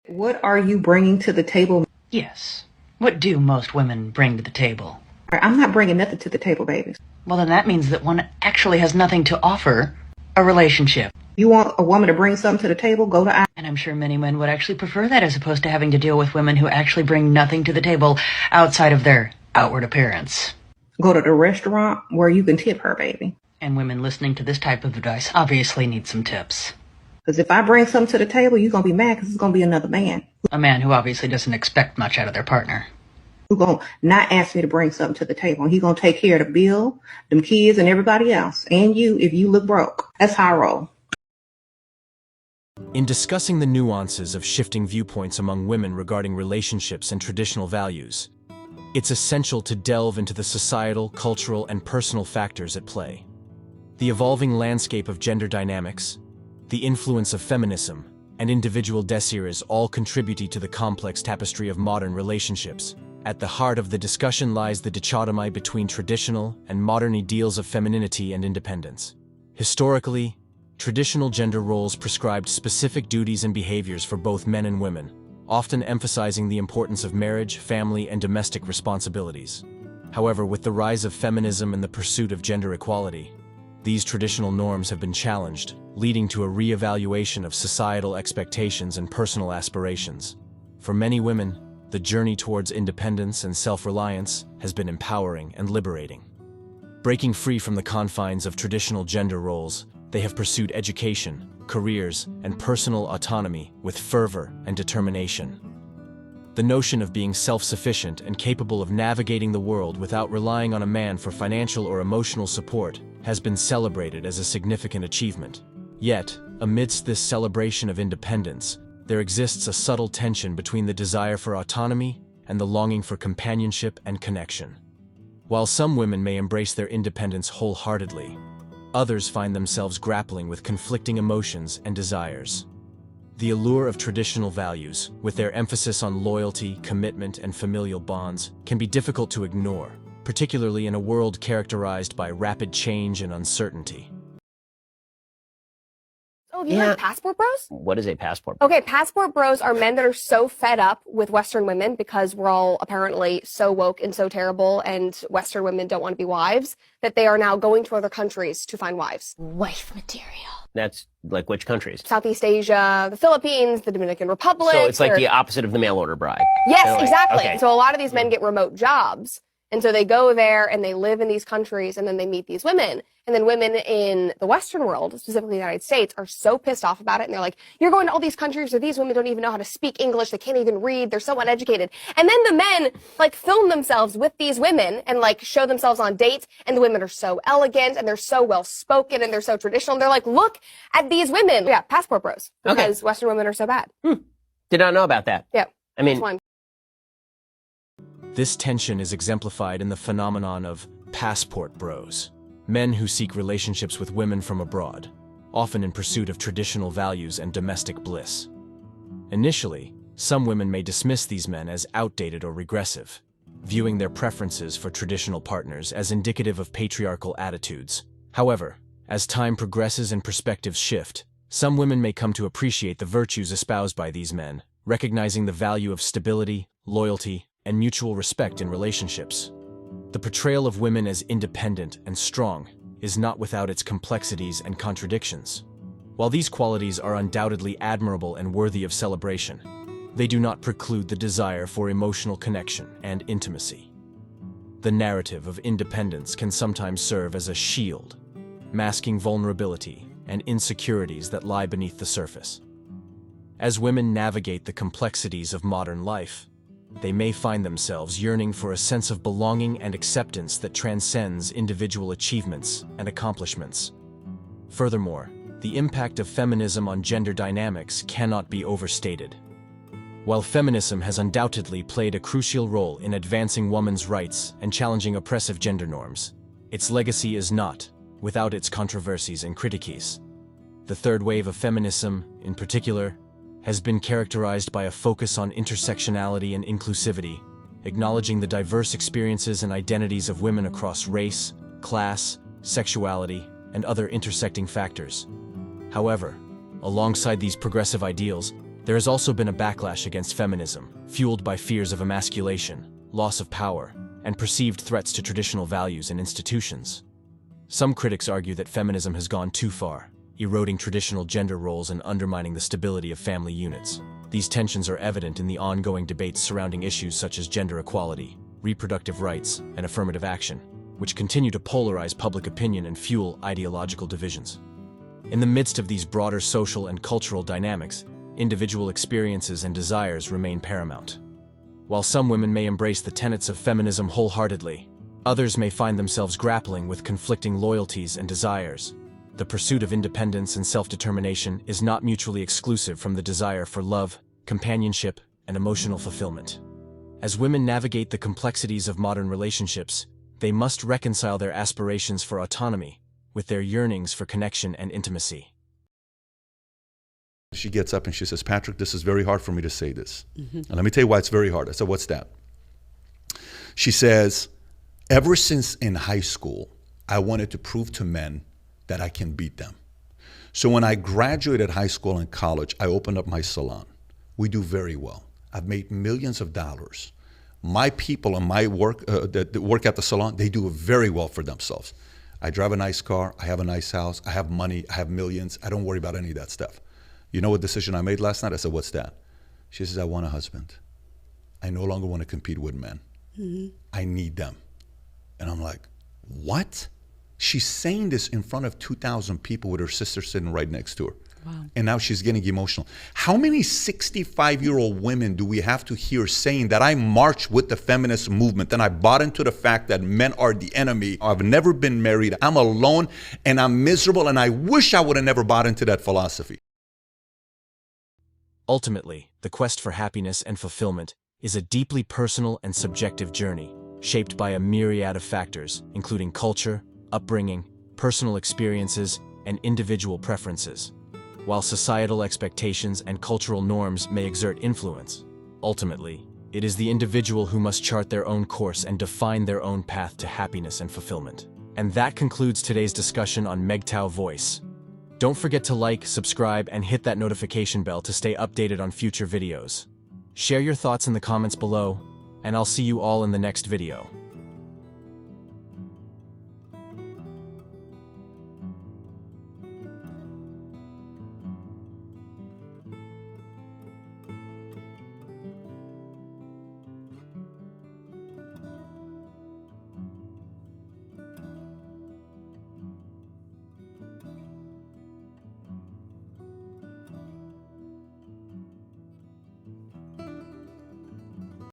What are you bringing to the table? Yes. What do most women bring to the table? I'm not bringing nothing to the table, baby. Well, then that means that one actually has nothing to offer a relationship. You want a woman to bring something to the table? Go to And I'm sure many men would actually prefer that as opposed to having to deal with women who actually bring nothing to the table outside of their outward appearance. go to the restaurant where you can tip her, baby. And women listening to this type of advice obviously need some tips. Because if I bring something to the table, you're going to be mad because it's going to be another man A man who obviously doesn't expect much out of their partner. who's going to not ask me to bring something to the table. He's going to take care of the bill, them kids, and everybody else. And you, if you look broke. That's how I roll. In discussing the nuances of shifting viewpoints among women regarding relationships and traditional values, it's essential to delve into the societal, cultural, and personal factors at play. The evolving landscape of gender dynamics, the influence of feminism, and individual desires all contribute to the complex tapestry of modern relationships. At the heart of the discussion lies the dichotomy between traditional and modern ideals of femininity and independence. Historically, traditional gender roles prescribed specific duties and behaviors for both men and women, often emphasizing the importance of marriage, family, and domestic responsibilities. However, with the rise of feminism and the pursuit of gender equality, these traditional norms have been challenged, leading to a re-evaluation of societal expectations and personal aspirations. For many women, the journey towards independence and self-reliance has been empowering and liberating. Breaking free from the confines of traditional gender roles, they have pursued education, careers, and personal autonomy with fervor and determination. The notion of being self-sufficient and capable of navigating the world without relying on a man for financial or emotional support has been celebrated as a significant achievement. Yet, amidst this celebration of independence, there exists a subtle tension between the desire for autonomy and the longing for companionship and connection. While some women may embrace their independence wholeheartedly, others find themselves grappling with conflicting emotions and desires. The allure of traditional values, with their emphasis on loyalty, commitment, and familial bonds, can be difficult to ignore, particularly in a world characterized by rapid change and uncertainty. Oh, have you heard of Passport Bros? What is a passport bro? Okay, Passport Bros are men that are so fed up with Western women because we're all apparently so woke and so terrible and Western women don't want to be wives that they are now going to other countries to find wives. Wife material. That's like which countries? Southeast Asia, the Philippines, the Dominican Republic. So it's like the opposite of the mail order bride. Yes, Like, exactly. okay. So a lot of these men get remote jobs. And so they go there and they live in these countries and then they meet these women. And then women in the Western world, specifically the United States, are so pissed off about it. And they're like, you're going to all these countries where these women don't even know how to speak English. They can't even read. They're so uneducated. And then the men like film themselves with these women and like show themselves on dates. And the women are so elegant and they're so well spoken and they're so traditional. And they're like, look at these women. Yeah, Passport Bros. Because Western women are so bad. Did not know about that. Yeah. I mean, That's why I'm This tension is exemplified in the phenomenon of passport bros, men who seek relationships with women from abroad, often in pursuit of traditional values and domestic bliss. Initially, some women may dismiss these men as outdated or regressive, viewing their preferences for traditional partners as indicative of patriarchal attitudes. However, as time progresses and perspectives shift, some women may come to appreciate the virtues espoused by these men, recognizing the value of stability, loyalty, and mutual respect in relationships. The portrayal of women as independent and strong is not without its complexities and contradictions. While these qualities are undoubtedly admirable and worthy of celebration, they do not preclude the desire for emotional connection and intimacy. The narrative of independence can sometimes serve as a shield, masking vulnerability and insecurities that lie beneath the surface. As women navigate the complexities of modern life, they may find themselves yearning for a sense of belonging and acceptance that transcends individual achievements and accomplishments. Furthermore, the impact of feminism on gender dynamics cannot be overstated. While feminism has undoubtedly played a crucial role in advancing women's rights and challenging oppressive gender norms, its legacy is not without its controversies and critiques. The third wave of feminism, in particular, has been characterized by a focus on intersectionality and inclusivity, acknowledging the diverse experiences and identities of women across race, class, sexuality, and other intersecting factors. However, alongside these progressive ideals, There has also been a backlash against feminism, fueled by fears of emasculation, loss of power, and perceived threats to traditional values and institutions. Some critics argue that feminism has gone too far, eroding traditional gender roles and undermining the stability of family units. These tensions are evident in the ongoing debates surrounding issues such as gender equality, reproductive rights, and affirmative action, which continue to polarize public opinion and fuel ideological divisions. In the midst of these broader social and cultural dynamics, individual experiences and desires remain paramount. While some women may embrace the tenets of feminism wholeheartedly, others may find themselves grappling with conflicting loyalties and desires. The pursuit of independence and self-determination is not mutually exclusive from the desire for love, companionship, and emotional fulfillment. As women navigate the complexities of modern relationships, they must reconcile their aspirations for autonomy with their yearnings for connection and intimacy. She gets up and she says, Patrick, this is very hard for me to say this. And let me tell you why it's very hard. I said, what's that? She says, ever since in high school, I wanted to prove to men that I can beat them. So when I graduated high school and college, I opened up my salon. We do very well. I've made millions of dollars. My people and my work that work at the salon, they do very well for themselves. I drive a nice car. I have a nice house. I have money. I have millions. I don't worry about any of that stuff. You know what decision I made last night? I said, what's that? She says, I want a husband. I no longer want to compete with men. I need them. And I'm like, what? She's saying this in front of 2,000 people with her sister sitting right next to her. Wow. And now she's getting emotional. How many 65-year-old women do we have to hear saying that I marched with the feminist movement and I bought into the fact that men are the enemy? I've never been married. I'm alone and I'm miserable and I wish I would have never bought into that philosophy. Ultimately, the quest for happiness and fulfillment is a deeply personal and subjective journey, shaped by a myriad of factors, including culture, upbringing, personal experiences, and individual preferences. While societal expectations and cultural norms may exert influence, ultimately, it is the individual who must chart their own course and define their own path to happiness and fulfillment. And that concludes today's discussion on MGTOW Voice. Don't forget to like, subscribe, and hit that notification bell to stay updated on future videos. Share your thoughts in the comments below, and I'll see you all in the next video.